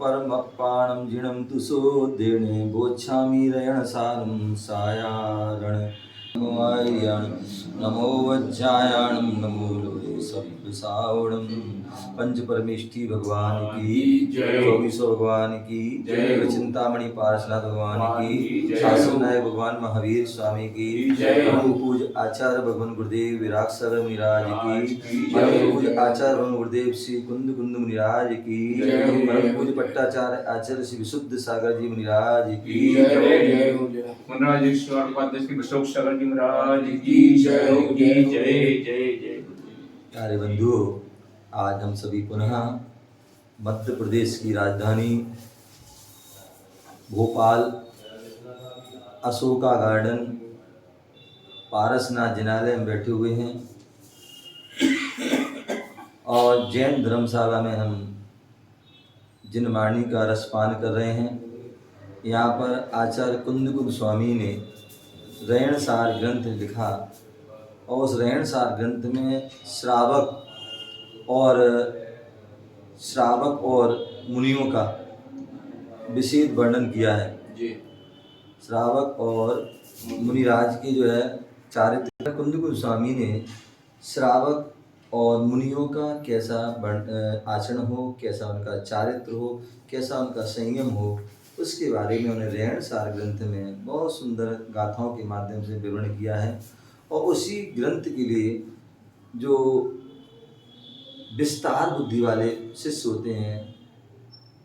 परमप्पाणं जिणं तुसोदेणे बोच्छामि रयणसारं सायारण नमो वज्रायण नमो लोले सप्तसावणम। पंच परमेष्ठी भगवान की जय, 24 भगवान की जय, चिंतामणि पार्श्वनाथ भगवान की, शासनाय भगवान महावीर स्वामी की जय, पूज आचार्य भगवान गुरुदेव विराग सर मिराज की, पूज आचार्य भगवान गुरुदेव श्री कुंद कुंद मुनिराज की जय, पूज पट्टाचार्य आचार्य श्री विशुद्ध सागर जी मुनिराज की जय, मुनराजेश्वर पद्म श्री विशोक सागर जी महाराज की जय जय जय जय। प्यारे बंधुओं, आज हम सभी पुनः मध्य प्रदेश की राजधानी भोपाल अशोका गार्डन पारसनाथ जिनालय में बैठे हुए हैं और जैन धर्मशाला में हम जिनवाणी का रसपान कर रहे हैं। यहाँ पर आचार्य कुंद स्वामी ने रयणसार ग्रंथ लिखा और उस रयणसार ग्रंथ में श्रावक और मुनियों का विशेष वर्णन किया है। श्रावक और मुनिराज की जो है चारित्र, कुंद स्वामी ने श्रावक और मुनियों का कैसा आचरण हो, कैसा उनका चारित्र हो, कैसा उनका संयम हो, उसके बारे में उन्हें रयणसार ग्रंथ में बहुत सुंदर गाथाओं के माध्यम से विवरण किया है। और उसी ग्रंथ के लिए जो विस्तार बुद्धि वाले शिष्य होते हैं,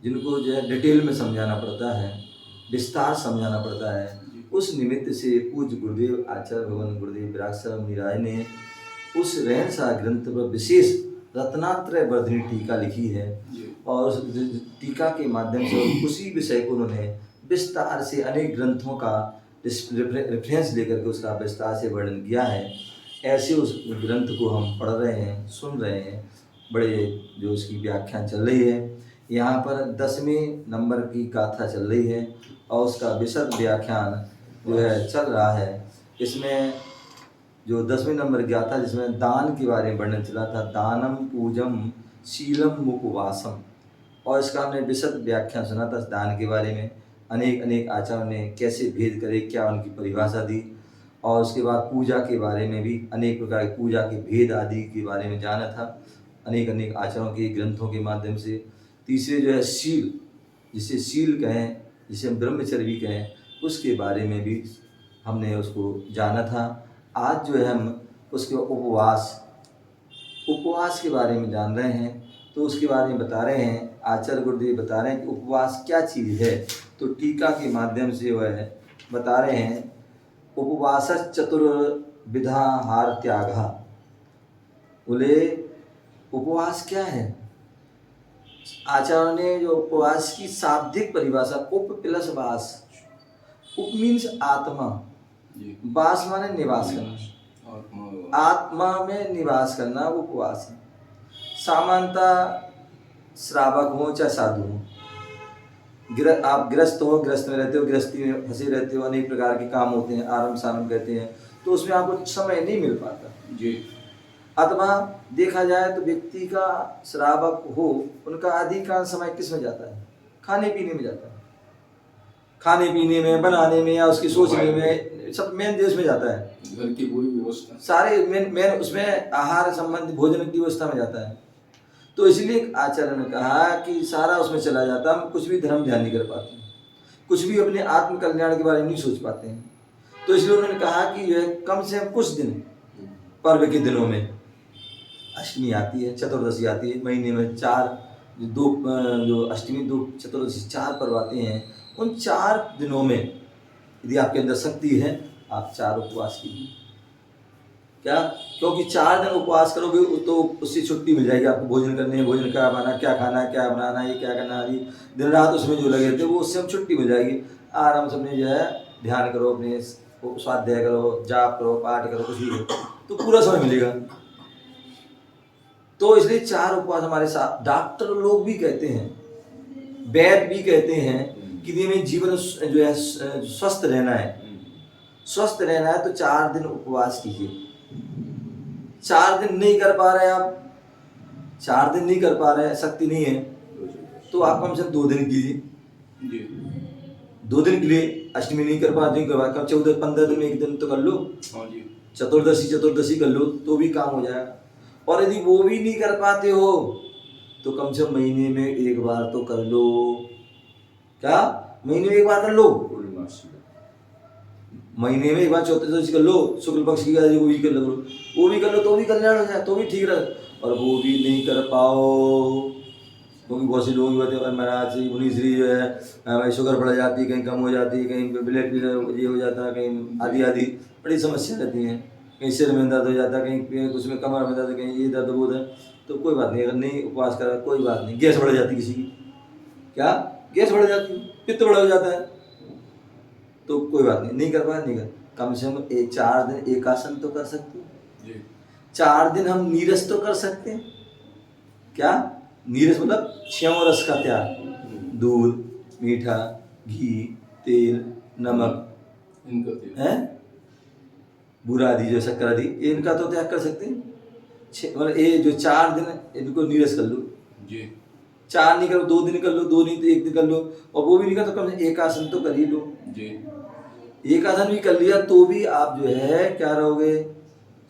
जिनको जो है डिटेल में समझाना पड़ता है, विस्तार समझाना पड़ता है, उस निमित्त से पूज्य गुरुदेव आचार्य भगवान गुरुदेव विराग सर मुनिराज ने उस रयणसार ग्रंथ पर विशेष रत्नात्रय वर्धिनी टीका लिखी है। और उस टीका के माध्यम से उसी विषय को उन्होंने विस्तार से अनेक ग्रंथों का रेफरेंस लेकर के उसका विस्तार से वर्णन किया है। ऐसे उस ग्रंथ को हम पढ़ रहे हैं, सुन रहे हैं, बड़े जो उसकी व्याख्या चल रही है। यहाँ पर 10वें नंबर की गाथा चल रही है और उसका विशद व्याख्यान जो है चल रहा है। इसमें जो 10वें नंबर गाथा जिसमें दान के बारे में वर्णन चला था, दानम पूजम शीलम उपवासम, और इसका हमने विशद व्याख्या सुना था दान के बारे में। अनेक आचार्यों ने कैसे भेद करे, क्या उनकी परिभाषा दी, और उसके बाद पूजा के बारे में भी अनेक प्रकार की पूजा के भेद आदि के बारे में जाना था अनेक आचार्यों के ग्रंथों के माध्यम से। तीसरे जो है शील, जिसे शील कहें, जिसे हम ब्रह्मचर्य भी कहें, उसके बारे में भी हमने उसको जाना था। आज जो है हम उसके उपवास के बारे में जान रहे हैं। तो उसके बारे में बता रहे हैं, आचार्य गुरुदेव बता रहे हैं कि उपवास क्या चीज़ है। तो टीका के माध्यम से वह बता रहे हैं, उपवास चतुर्विधाहार त्यागा। बोले उपवास क्या है? आचार्य ने जो उपवास की शाब्दिक परिभाषा, उप प्लस वास, उप मीन्स आत्मा, वास माने निवास करना, आत्मा में निवास करना वो उपवास है। सामान्यतः श्रावक हो चाहे साधु हो, आप गृहस्थ हो, गृहस्थ में रहते हो, गृहस्थी में फंसे रहते हो, अनेक प्रकार के काम होते हैं, आरम सारम कहते हैं, तो उसमें आपको समय नहीं मिल पाता जी। अथवा देखा जाए तो व्यक्ति का श्रावक हो, उनका अधिकांश समय किस में जाता है? खाने पीने में जाता है, खाने पीने में, बनाने में, या उसकी सोचने में, सब मेन देश में जाता है। घर की पूरी व्यवस्था सारे मेन उसमें आहार संबंधी भोजन की व्यवस्था में जाता है। तो इसलिए आचार्य ने कहा कि सारा उसमें चला जाता है, हम कुछ भी धर्म ध्यान नहीं कर पाते, कुछ भी अपने आत्म कल्याण के बारे में नहीं सोच पाते हैं। तो इसलिए उन्होंने कहा कि यह कम से कम कुछ दिन, पर्व के दिनों में, अष्टमी आती है, चतुर्दशी आती है, महीने में जो अष्टमी, दो चतुर्दशी, 4 पर्व आते हैं। उन 4 दिनों में यदि आपके अंदर शक्ति है, आप 4 उपवास कीजिए। क्या? क्योंकि 4 दिन उपवास करोगे तो उससे छुट्टी मिल जाएगी आपको। भोजन करने, भोजन क्या बनाना, क्या खाना, क्या बनाना, ये क्या करना, आदि दिन रात उसमें जो लगे थे वो उससे हम छुट्टी मिल जाएगी। आराम से अपने जो है ध्यान करो, अपने स्वाध्याय करो, जाप करो, पाठ करो, कुछ भी करो, तो पूरा समय मिलेगा। तो इसलिए 4 उपवास हमारे साथ डॉक्टर लोग भी कहते हैं, वैद्य भी कहते हैं कि में जीवन जो है स्वस्थ रहना है, स्वस्थ रहना है तो 4 दिन उपवास कीजिए। 4 दिन नहीं कर पा रहे आप, 4 दिन नहीं कर पा रहे, शक्ति नहीं है, तो आप कम से कम 2 दिन कीजिए। जी 2 दिन के लिए, अष्टमी नहीं कर पाते हैं करवा, कम 14-15 दिन में 1 दिन तो कर लो। हाँ जी चतुर्दशी कर लो तो भी काम हो जाएगा। और यदि वो भी नहीं कर पाते हो तो कम से कम महीने में 1 बार तो कर लो। क्या? महीने में 1 बार कर लो। पूर्णमासी महीने में 1 बार चतुर्दशी कर लो, शुक्ल पक्ष की गाजी वो भी कर लो, वो भी कर लो तो भी कल्याण हो जाए, तो भी ठीक रहे। और वो भी नहीं कर पाओ क्योंकि बहुत से लोग होते हैं महाराज जी मुनि श्री जो है हमारी शुगर बढ़ जाती है, कहीं कम हो जाती है, कहीं ब्लड प्रेशर ये हो जाता है, कहीं आदि आदि बड़ी समस्या रहती हैं, कहीं सिर में दर्द हो जाता है, कहीं कुछ में कमर में दर्द, कहीं ये दर्द वो दर्द। तो कोई बात नहीं, अगर नहीं उपवास करा कोई बात नहीं। गैस बढ़ जाती किसी की, क्या गैस बढ़ जाती है, पित्त बढ़ हो जाता है, तो कोई बात नहीं, नहीं कर पाए नहीं कर, कम से कम 4 दिन एकासन तो कर सकते हैं। 4 दिन हम नीरस तो कर सकते हैं। क्या नीरस मतलब 6 रस का त्याग, दूध, मीठा, घी, तेल, नमक है, बुरा आदि जो शक्कर आदि, इनका तो त्याग कर सकते हैं। मतलब ये जो 4 दिन इनको नीरस कर लो। जी 4 नहीं करो 2 दिन कर लो, 2 नहीं तो 1 दिन कर लो, और वो भी नहीं कर तो कम से एक आसन तो कर ही लो। जी एक आसन भी कर लिया तो भी आप जो है क्या रहोगे,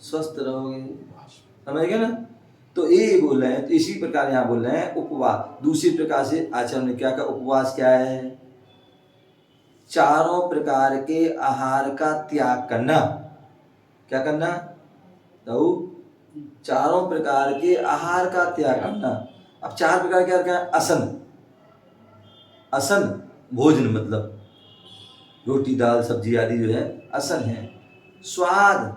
स्वस्थ रहोगे, समझ गए ना। तो ये बोल रहे हैं, तो इसी प्रकार यहाँ बोल रहे हैं उपवास। दूसरी प्रकार से आचरण में क्या का उपवास क्या है, चारों प्रकार के आहार का त्याग करना। क्या करना, तो 4 प्रकार के आहार का त्याग करना। अब 4 प्रकार क्या क्या है, असन, असन भोजन मतलब रोटी दाल सब्जी आदि जो है असन है। स्वाद,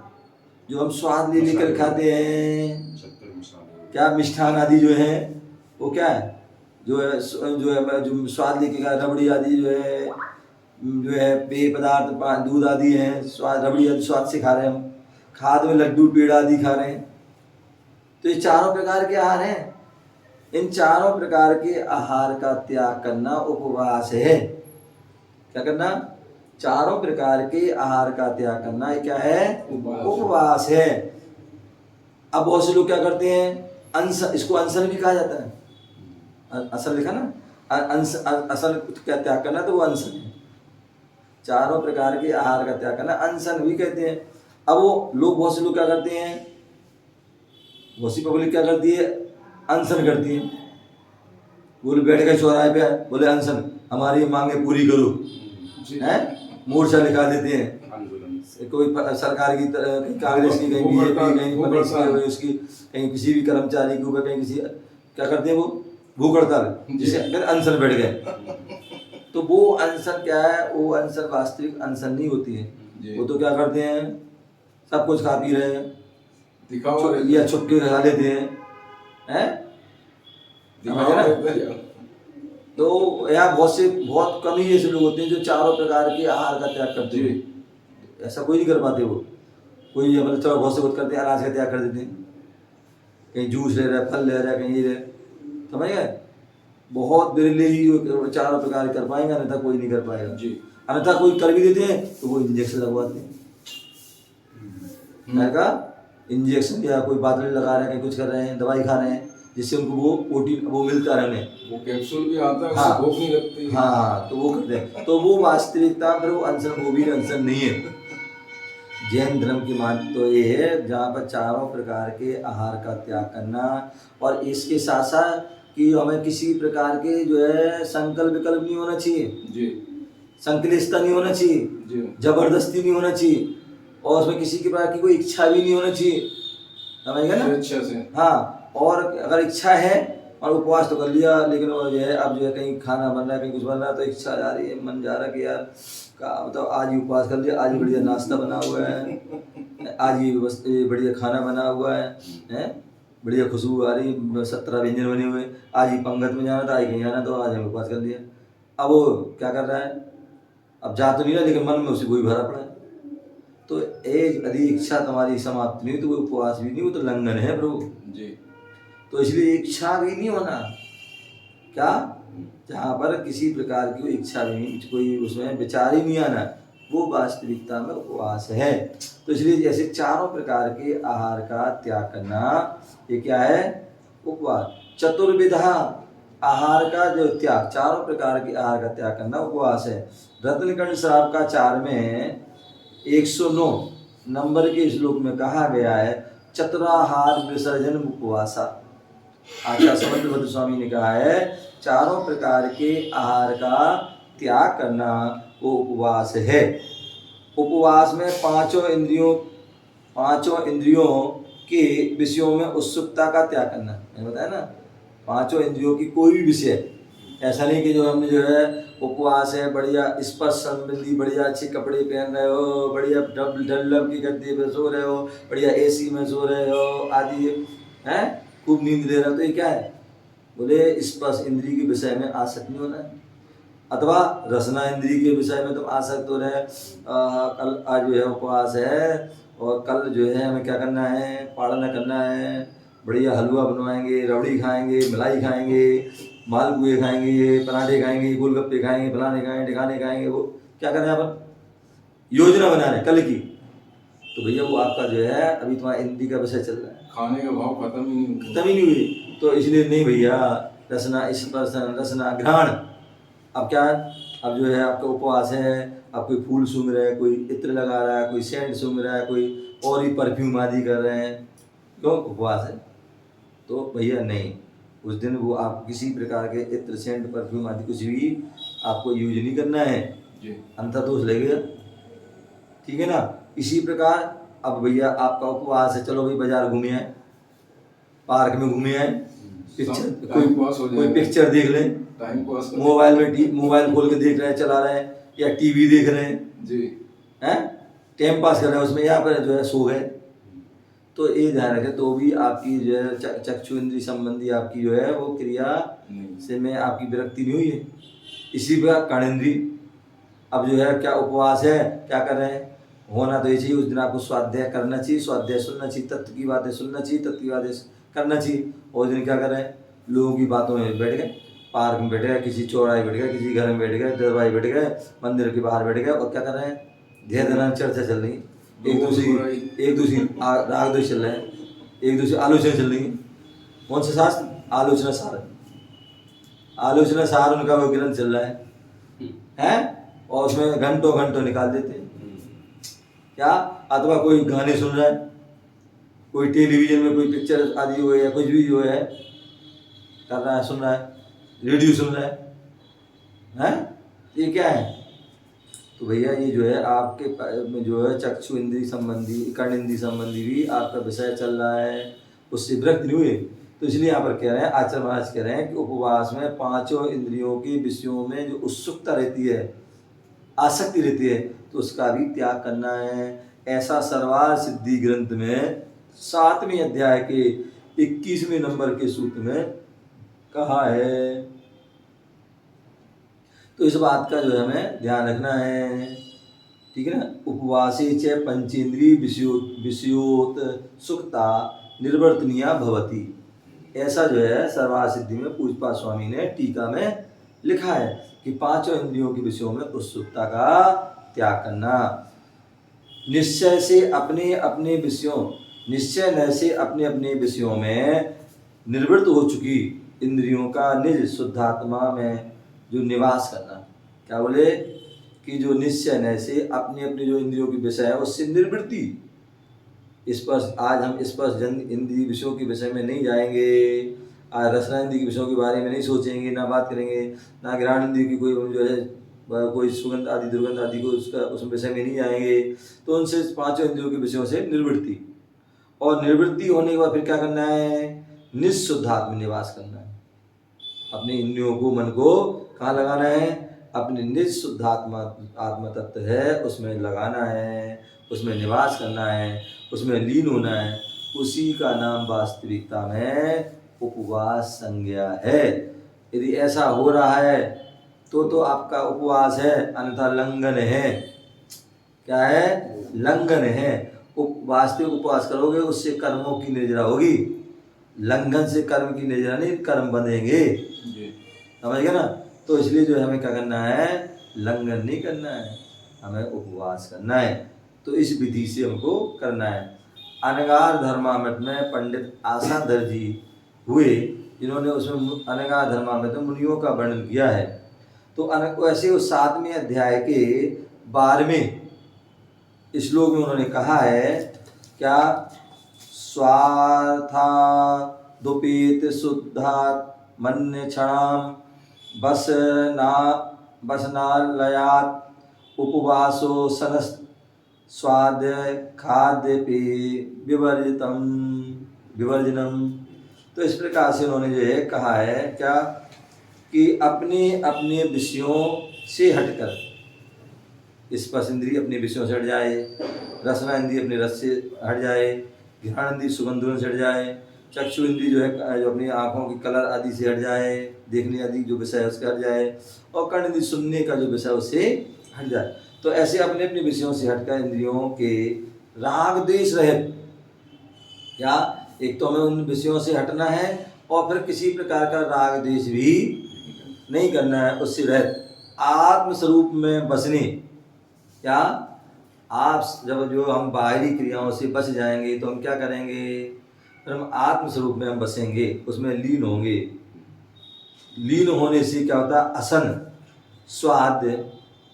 जो हम स्वाद ले लेकर खाते हैं, क्या मिष्ठान आदि जो है वो क्या है, जो है जो स्वाद लेके का रबड़ी आदि जो है पेय पदार्थ दूध आदि है, स्वाद रबड़ी आदि स्वाद से खा रहे हैं हम। खाद में लड्डू पेड़ा आदि खा रहे हैं। तो ये 4 प्रकार के आहार हैं। इन 4 प्रकार के आहार का त्याग करना उपवास है। क्या करना, 4 प्रकार के आहार का त्याग करना, ये क्या है, उपवास है। अब बहुत से लोग क्या करते हैं, अनशन, इसको अनशन भी कहा जाता है, असल लिखा ना, असल क्या त्याग करना, तो वो अनशन है। 4 प्रकार के आहार का त्याग करना अनशन भी कहते हैं। अब वो लोग, बहुत से लोग क्या करते हैं, बहुत सी पब्लिक क्या करती है, अनशन करती है। बोले बैठ गए चौराहे पे, बोले अनशन, हमारी मांगे पूरी करो, हैं, मोर्चा लिखा देते हैं। कोई सरकार की, कहीं कांग्रेस की, कहीं बीजेपी, कहीं कांग्रेस उसकी, कहीं किसी भी कर्मचारी के ऊपर, कहीं किसी, क्या करते हैं वो भूख हड़ताल, जिसे फिर अनशन बैठ गए। तो वो अनशन क्या है, वो अनशन वास्तविक अनशन नहीं होती है। वो तो क्या करते हैं, सब कुछ खा पी रहे हैं, या छुप के खा लेते हैं, तो यहाँ बहुत कम ही ऐसे लोग होते हैं जो 4 प्रकार के आहार का त्याग करते हैं। ऐसा कोई नहीं कर पाते वो। कोई मतलब थोड़ा बहुत से बहुत करते हैं, अनाज का त्याग कर देते हैं, कहीं जूस ले रहा है, फल ले रहा है, कहीं ये ले, समझ गए। बहुत बिरले ही जो 4 प्रकार कर पाएंगे, अन्यथा कोई नहीं कर पाएगा जी। अन्यथा कोई कर भी देते हैं तो वो इंजेक्शन लगवाते हैं, का इंजेक्शन, या कोई बादल लगा रहे हैं, कहीं कुछ कर रहे हैं, दवाई खा रहे हैं, जिससे उनको वो प्रोटीन वो मिलता है उन्हें, वो कैप्सूल भी आता है, हाँ, भूख नहीं लगती, हाँ, तो वो करते हैं। तो वो वास्तविकता फिर वो अनशन, वो भी अनशन नहीं है। जैन धर्म की मान तो ये है जहाँ पर 4 प्रकार के आहार का त्याग करना, और इसके साथ साथ कि हमें किसी प्रकार के जो है संकल्प विकल्प नहीं होना चाहिए जी, संकलिष्टता नहीं होना चाहिए, जबरदस्ती नहीं होना चाहिए, और उसमें किसी के प्रकार की कोई इच्छा भी नहीं होना चाहिए, समझ गए ना, इच्छा से, हाँ। और अगर इच्छा है और उपवास तो कर लिया, लेकिन वो जो है अब जो है कहीं खाना बन रहा है, कहीं कुछ बन रहा है, तो इच्छा जा रही है, मन जा रहा है कि यार का मतलब आज ही उपवास कर लिया, आज ही बढ़िया नाश्ता बना हुआ है, आज ही बस बढ़िया खाना बना हुआ है, बढ़िया खुशबू आ रही, 17 व्यंजन बने हुए, आज ही पंगत में जाना था, आज कहीं जाना, तो आज हमें उपवास कर लिया। अब वो क्या कर रहा है, अब जा तो नहीं रहा, लेकिन मन में उसे वही भरा पड़ा है। तो यदि इच्छा तुम्हारी समाप्त नहीं, तो वो उपवास भी नहीं, वो तो लंघन है प्रभु जी। तो इसलिए इच्छा भी नहीं होना, क्या, जहाँ पर किसी प्रकार की कोई इच्छा भी नहीं, कोई उसमें विचार ही नहीं आना, वो वास्तविकता में उपवास है। तो इसलिए जैसे 4 प्रकार के आहार का त्याग करना, ये क्या है, उपवास। चतुर्विधा, आहार का जो त्याग, चारों प्रकार के आहार का त्याग करना उपवास है। रत्नकंड श्राप का 4 में 109 नंबर के श्लोक में कहा गया है चतुराहार विसर्जन उपवासा। आचार्य समंतभद्र स्वामी ने कहा है चारों प्रकार के आहार का त्याग करना वो उपवास है। उपवास में पांचों इंद्रियों के विषयों में उत्सुकता का त्याग करना, मैंने बताया ना, पांचों इंद्रियों की कोई भी विषय, ऐसा नहीं कि जो हमने जो है उपवास है बढ़िया स्पर्श संबंधी, बढ़िया अच्छे कपड़े पहन रहे हो, बढ़िया डल्लब की गद्दे पे सो रहे हो, बढ़िया एसी में सो रहे हो आदि हैं, खूब नींद ले रहे हो, तो ये क्या है? बोले स्पर्श इंद्री के विषय में आसक्त नहीं होना है, अथवा रसना इंद्री के विषय में तुम आसक्त हो रहे। कल आज जो है उपवास है और कल जो है हमें क्या करना है, पालना करना है, बढ़िया हलवा बनवाएंगे, रबड़ी खाएंगे, मलाई खाएंगे, मालपुए खाएंगे, पराठे खाएंगे, गोलगप्पे खाएंगे, फलाने खाएंगे, ठिकाने खाएंगे, वो क्या कर रहे हैं अपन? योजना बना रहे कल की। तो भैया वो आपका जो है अभी तुम्हारा इंद्री का विषय चल रहा है, खाने का भाव खत्म ही नहीं हुई। तो इसलिए नहीं भैया, रसना स्पर्शन रसना घ्राण। अब क्या है, अब जो है आपका उपवास है, अब कोई फूल सूंघ रहा है, कोई इत्र लगा रहा है, कोई सेंट सूंघ रहा है, कोई और ही परफ्यूम आदि कर रहे हैं, क्यों? उपवास है। तो भैया नहीं, उस दिन वो आप किसी प्रकार के इत्र सेंट परफ्यूम आदि कुछ भी आपको यूज नहीं करना है, अंतर दोष लगेगा, ठीक है ना। इसी प्रकार अब भैया आपका उपवास है, चलो भाई बाजार घूमे आए, पार्क में घूमे आए, पिक्चर कोई पिक्चर देख लें, मोबाइल खोल के देख रहे हैं, चला रहे हैं, या टीवी देख रहे हैं जी, हैं टाइम पास कर रहे हैं उसमें, यहाँ पर जो है सो गए। तो ये ध्यान रखें, तो भी आपकी जो है चक्षु इंद्री संबंधी आपकी जो है वो क्रिया से में आपकी विरक्ति नहीं हुई है। इसी प्रकार कर्णेंद्री, अब जो है क्या उपवास है, क्या कर रहे हैं, होना तो ये चाहिए उस दिन आपको स्वाध्याय करना चाहिए, स्वाध्याय सुनना चाहिए, तत्व की बातें सुनना चाहिए, तत्व की बातें करना चाहिए। और उस दिन क्या कर रहे हैं, लोगों की बातों में बैठ गए, पार्क में बैठ गए, किसी चौराहे बैठ गए, किसी घर में बैठ गए, दरबार बैठ गए, मंदिर के बाहर बैठ गए, और क्या कर रहे हैं, ढेर धना चर्चा चल रही है, एक दूसरी राग द्वेष चल रहे हैं, एक दूसरी आलोचना चल रही है। कौन सा शास्त्र? आलोचना सार उनका वो ग्रंथ चल रहा है, और उसमें घंटों निकाल देते हैं क्या। अथवा कोई गाने सुन रहा है, कोई टेलीविजन में कोई पिक्चर आदि हो या कुछ भी जो है कर रहा है, सुन रहा है, रेडियो सुन रहा है, ये क्या है? तो भैया ये जो है आपके में जो है चक्षु इंद्री संबंधी, कर्ण इंद्री संबंधी भी आपका विषय चल रहा है, उससे विरक्त नहीं हुए। तो इसलिए यहाँ पर कह रहे हैं, आचार्य महाराज कह रहे हैं कि उपवास में पांचों इंद्रियों के विषयों में जो उत्सुकता रहती है, आसक्ति रहती है, तो उसका भी त्याग करना है। ऐसा सर्वार सिद्धि ग्रंथ में 7वें अध्याय के 21वें नंबर के सूत्र में कहा है। तो इस बात का जो है हमें ध्यान रखना है, ठीक है ना। उपवासे च पंचेंद्रिय विषयोत सुखता निर्वर्तनीया भवती, ऐसा जो है सर्वार सिद्धि में पूजपा स्वामी ने टीका में लिखा है कि पांचों इंद्रियों के विषयों में उत्सुकता का त्याग करना, निश्चय से अपने अपने विषयों में निर्वृत्त हो चुकी इंद्रियों का निज शुद्धात्मा में जो निवास करना। क्या बोले कि जो निश्चय न से अपने अपने जो इंद्रियों के विषय है उससे निर्वृत्ति, स्पर्श, आज हम स्पर्श जन इंद्रिय विषयों के विषय में नहीं जाएंगे, आज रसना इंद्रिय के विषयों के बारे में नहीं सोचेंगे, ना बात करेंगे, ना घ्राण इंद्रिय की कोई जो है कोई सुगंध आदि दुर्गंध आदि को उसका उस विषय में नहीं आएंगे। तो उनसे पांचों इंद्रियों के विषयों से निर्वृत्ति, और निर्वृत्ति होने के बाद फिर क्या करना है, निःशुद्धात्म निवास करना है। अपने इंद्रियों को, मन को कहाँ लगाना है, अपने निःशुद्धात्मा आत्म तत्व है उसमें लगाना है, उसमें निवास करना है, उसमें लीन होना है। उसी का नाम वास्तविकता में उपवास संज्ञा है। यदि ऐसा हो रहा है तो आपका उपवास है, अन्यथा लंघन है। क्या है? लंघन है। वास्तविक उपवास करोगे उससे कर्मों की निर्जरा होगी, लंघन से कर्म की निर्जरा नहीं, कर्म बंधेंगे, समझ गए ना। तो इसलिए जो हमें क्या करना है, लंघन नहीं करना है, हमें उपवास करना है। तो इस विधि से हमको करना है। अनगार धर्मामृत में पंडित आशाधर जी हुए जिन्होंने उसमें अनगा धर्मा में तो मुनियों का वर्णन किया है। तो वैसे उस 7वें अध्याय के 12वें श्लोक में उन्होंने कहा है क्या, स्वार्था दुपीत शुद्धा मन्य क्षणाम बसनालयात उपवासो सनस स्वाद खाद्य पे विवर्जनम। तो इस प्रकार से उन्होंने जो है कहा है क्या कि अपने अपने विषयों से हटकर, स्पर्श इंद्रिय अपने विषयों से हट जाए, रसना इंद्रिय अपने रस से हट जाए, घ्राण इंद्रिय सुगंधों से हट जाए, चक्षु इंद्रिय जो है जो अपनी आँखों के कलर आदि से हट जाए, देखने आदि जो विषय है उससे हट जाए, और कर्ण इंद्रिय सुनने का जो विषय उससे हट जाए। तो ऐसे अपने अपने विषयों से हटकर इंद्रियों के राग द्वेष रहित, या एक तो हमें उन विषयों से हटना है और फिर किसी प्रकार का राग द्वेष भी नहीं करना है, उससे रहित आत्मस्वरूप में बसने। क्या आप जब जो हम बाहरी क्रियाओं से बच जाएंगे तो हम क्या करेंगे, फिर हम आत्मस्वरूप में हम बसेंगे, उसमें लीन होंगे। लीन होने से क्या होता है, असन स्वाद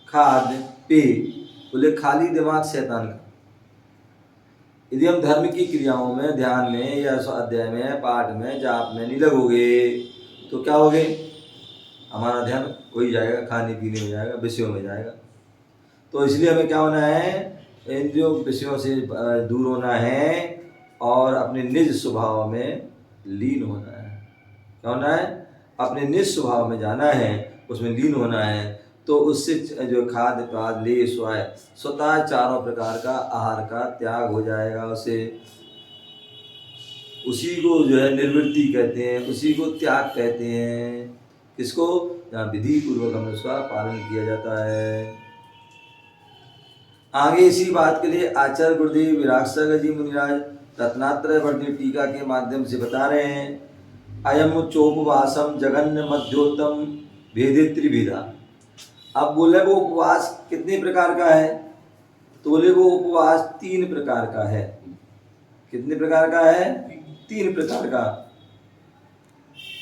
खाद्य पेय, बोले खाली दिमाग शैतान का। यदि हम धर्म की क्रियाओं में, ध्यान में या स्वाध्याय में, पाठ में, जाप में नहीं लगोगे तो क्या होगे, हमारा ध्यान हो ही जाएगा, खाने पीने में जाएगा, विषयों में जाएगा। तो इसलिए हमें क्या होना है, इंद्रियों विषयों से दूर होना है और अपने निज स्वभाव में लीन होना है। क्या होना है, अपने निज स्वभाव में जाना है, उसमें लीन होना है। तो उससे जो खाद्य पाद ले स्वाय स्वतः चारों प्रकार का आहार का त्याग हो जाएगा। उसी को जो है निर्वृत्ति कहते हैं, उसी को त्याग कहते हैं। किसको, जहाँ विधि पूर्वक हमें उसका पालन किया जाता है। आगे इसी बात के लिए आचार्य गुरुदेव विरागसागर जी मुनिराज रत्नात्रय वर्णित टीका के माध्यम से बता रहे हैं, अयम चोपवासम जगन्य मध्योत्तम भेदे त्रिविधा। अब बोले वो उपवास कितने प्रकार का है, तो बोले वो उपवास 3 प्रकार का है। कितने प्रकार का है, 3 प्रकार का।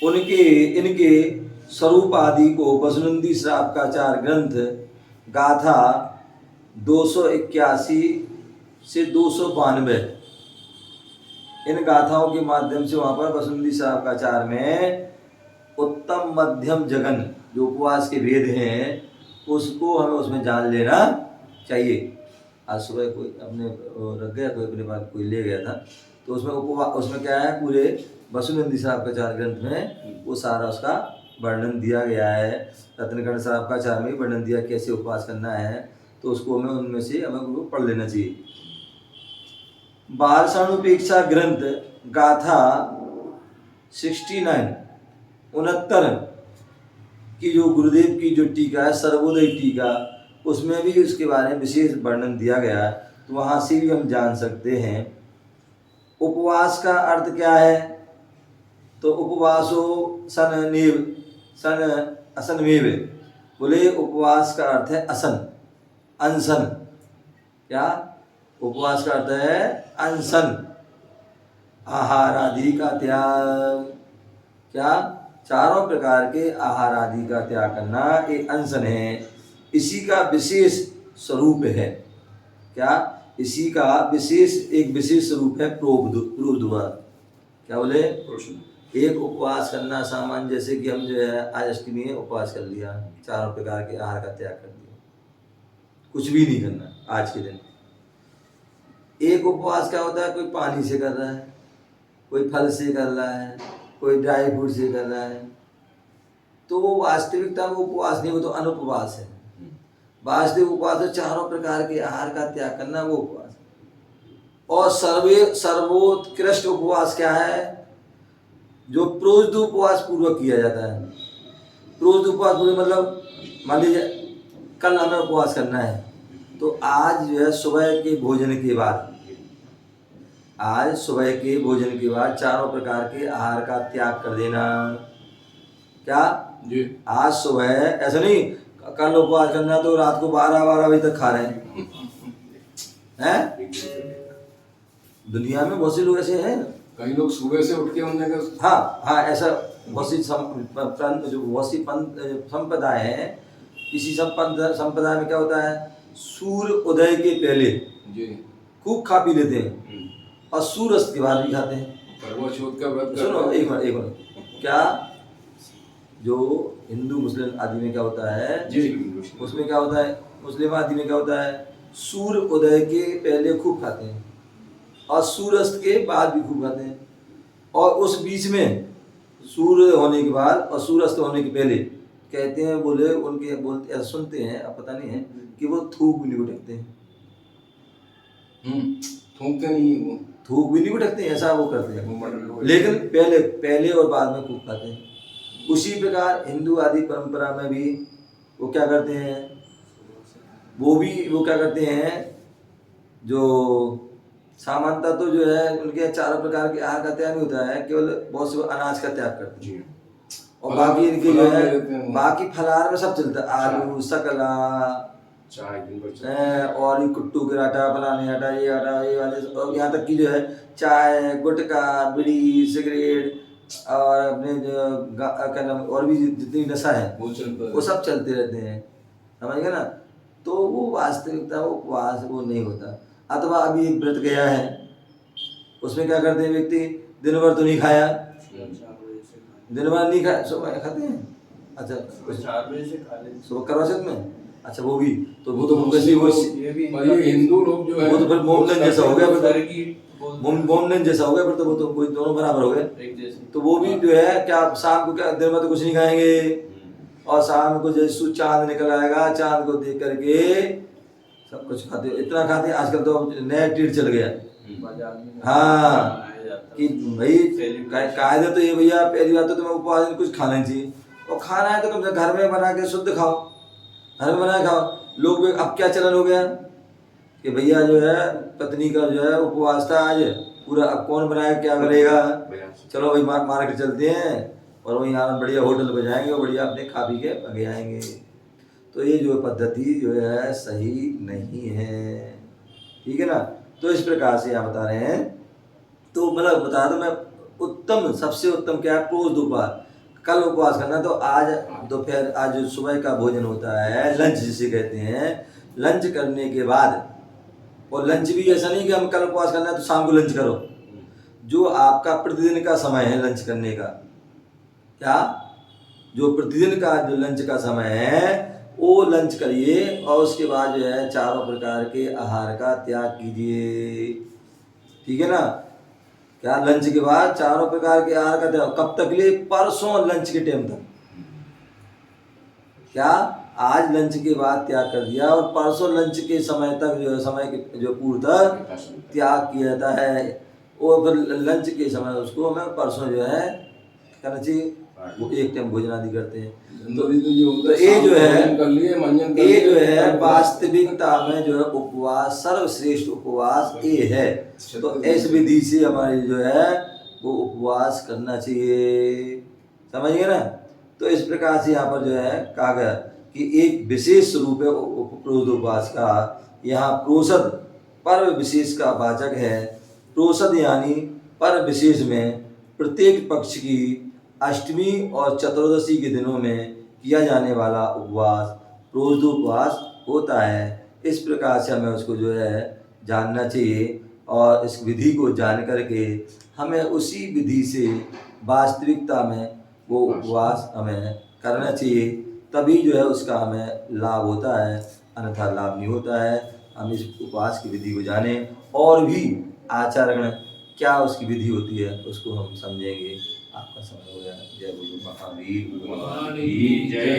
इनके स्वरूप आदि को वसुनंदी श्रावकाचार ग्रंथ गाथा 281 से 292 इन गाथाओं के माध्यम से वहाँ पर वसुनंदी श्रावकाचार में उत्तम मध्यम जगन जो उपवास के भेद हैं उसको हमें उसमें जान लेना चाहिए। आज सुबह कोई अपने रख गया, कोई अपने पास कोई ले गया था, तो उसमें क्या है, पूरे वसुनंदी श्रावकाचार ग्रंथ में वो सारा उसका वर्णन दिया गया है। रत्नकर्ण श्रावकाचार में वर्णन दिया कैसे उपवास करना है, तो उसको हमें उनमें से हमें पढ़ लेना चाहिए। बारसानुपेक्षा ग्रंथ गाथा 69 की जो गुरुदेव की जो टीका है, सर्वोदय टीका, उसमें भी उसके बारे में विशेष वर्णन दिया गया है। तो वहाँ से भी हम जान सकते हैं उपवास का अर्थ क्या है। तो उपवासो असनमेव, बोले उपवास का अर्थ है असन, अनशन। क्या, उपवास का अर्थ है अनशन, आहार आदि का त्याग। क्या, चारों प्रकार के आहार आदि का त्याग करना एक अनशन है। इसी का विशेष स्वरूप है। क्या, इसी का एक विशेष स्वरूप है प्रोद्भव। क्या बोले, एक उपवास करना सामान्य, जैसे कि हम जो है आज अष्टमी में उपवास कर लिया, चारों प्रकार के आहार का त्याग कर दिया, कुछ भी नहीं करना आज के दिन। एक उपवास क्या होता है, कोई पानी से कर रहा है, कोई फल से कर रहा है, कोई ड्राई फ्रूट से कर रहा है, तो वो वास्तविकता वो उपवास नहीं, वो तो अनुपवास है। वास्तविक उपवास है चारों प्रकार के आहार का त्याग करना, वो उपवास। और सर्वोत्कृष्ट उपवास क्या है, जो प्रोज्ध उपवास पूर्वक किया जाता है। प्रोज्ध उपवास पूर्वक मतलब मान लीजिए कल हमें उपवास करना है, तो आज जो है सुबह के भोजन के बाद, आज सुबह के भोजन के बाद चारों प्रकार के आहार का त्याग कर देना। क्या जी, आज सुबह, ऐसा नहीं कल उपवास करना तो रात को 12 बजे तक खा रहे हैं। दुनिया में बहुत से लोग ऐसे हैं। कई लोग सुबह से उठ के उन्होंने हाँ ऐसा वसी पंथ संप्रदाय है, इसी संप्रदाय में क्या होता है, सूर्य उदय के पहले जी खूब खा पी लेते हैं और सूर्यास्त के बाद भी खाते हैं। करवाचौथ का व्रत सुनो एक मिनट, क्या जो हिंदू मुस्लिम आदि में क्या होता है, जी उसमें क्या होता है, मुस्लिम आदि में क्या होता है, सूर्य उदय के पहले खूब खाते हैं और सूर्यास्त के बाद भी खूब खाते हैं, और उस बीच में सूर्य होने के बाद और सूर्यास्त होने के पहले कहते हैं, बोले उनके बोलते ऐसा सुनते हैं, अब पता नहीं है कि वो थूक भी नहीं उठकते हैं। थूकते नहीं है वो, थूक भी नहीं उठकते हैं, ऐसा वो करते हैं, वो मटन लेकिन पहले और बाद में खूब खाते हैं। उसी प्रकार हिंदू आदि परंपरा में भी वो क्या करते हैं, वो क्या करते हैं, जो सामान्यतः तो जो है उनके 4 प्रकार के आहार का त्याग नहीं होता है, केवल बहुत से अनाज का त्याग करते हैं, और बाकी इनके जो है बाकी फलाहार में सब चलता है, आलू सकला चाय और ये कुट्टू के आटा, फलाने आटा, ये वाले, और यहाँ तक कि जो है चाय, गुटखा, बीड़ी, सिगरेट और अपने जो क्या नाम, और भी जितनी नशा है वो सब चलते रहते हैं, समझ गए ना। तो वो वास्तविकता वो उपवास वो नहीं होता। अथवा अभी एक व्रत गया है, उसमें क्या करते हैं व्यक्ति, दिन भर तो नहीं खाया, दिन भर नहीं खाया, सुबह खाते हैं, अच्छा 4 बजे से खा लेते सुबह करवाचौथ में, अच्छा वो भी तो वो तो वैसे वो ये हिंदू लोग जो है वो तो फिर मोमडन जैसा हो गया, फिर हैं। मोमडन जैसा हो गया, फिर तो वो तो कोई दोनों बराबर हो गए। एक जैसे तो वो भी जो है क्या शाम को क्या दिन में तो कुछ नहीं खाएंगे, और शाम को जैसे चांद निकल आएगा, चांद को देख करके सब कुछ खाते, इतना खाते हैं आजकल तो नया ट्रेंड चल गया। बाजार में हाँ कि भाई Celebration। कायदे तो ये भैया, पहली बात तो तुम्हें उपवास में कुछ खाना चाहिए, और खाना है तो तुम घर में बना के शुद्ध खाओ, घर में बना के खाओ। लोग अब क्या चलन हो गया कि भैया जो है पत्नी का जो है उपवास था आज पूरा, अब कौन बनाया क्या करेगा, चलो भाई मार्केट चलते हैं और वहीं यहाँ बढ़िया होटल पे जाएंगे और बढ़िया अपने खा पी के आगे आएंगे। तो ये जो पद्धति जो है सही नहीं है, ठीक है ना। तो इस प्रकार से यहाँ बता रहे हैं, तो मतलब बता दो मैं, उत्तम सबसे उत्तम क्या है, रोज दोपहर कल उपवास करना। तो आज दोपहर, आज सुबह का भोजन होता है लंच जिसे कहते हैं, लंच करने के बाद, और लंच भी ऐसा नहीं कि हम कल उपवास करना है तो शाम को लंच करो, जो आपका प्रतिदिन का समय है लंच करने का, क्या जो प्रतिदिन का जो लंच का समय है वो लंच करिए, और उसके बाद जो है 4 प्रकार के आहार का त्याग कीजिए, ठीक है ना। क्या लंच के बाद 4 प्रकार के आहार का त्याग कब तक लिए, परसों लंच के टाइम तक, क्या आज लंच के बाद त्याग कर दिया और परसों लंच के समय तक जो है, समय के जो पूर्व तक त्याग किया जाता है, और फिर लंच के समय उसको हमें परसों जो है करना चाहिए, वो एक टाइम भोजन आदि करते हैं। तो ये जो है वास्तविकता में जो है उपवास, सर्वश्रेष्ठ उपवास ये है। तो इस विधि से हमारी जो है वो उपवास करना चाहिए, समझिए ना। तो इस प्रकार से यहाँ पर जो है कहा गया कि एक विशेष रूप है प्रोध उपवास का। यहाँ प्रोषद पर्व विशेष का वाचक है। प्रोषद यानी पर्व विशेष में प्रत्येक पक्ष की अष्टमी और चतुर्दशी के दिनों में किया जाने वाला उपवास प्रोषदोपवास होता है। इस प्रकार से हमें उसको जो है जानना चाहिए, और इस विधि को जान करके हमें उसी विधि से वास्तविकता में वो उपवास हमें करना चाहिए, तभी जो है उसका हमें लाभ होता है, अन्यथा लाभ नहीं होता है। हम इस उपवास की विधि को जानें, और भी आचरण क्या उसकी विधि होती है उसको हम समझेंगे। आपका समय हो गया। जय गुरु महावीर। जय।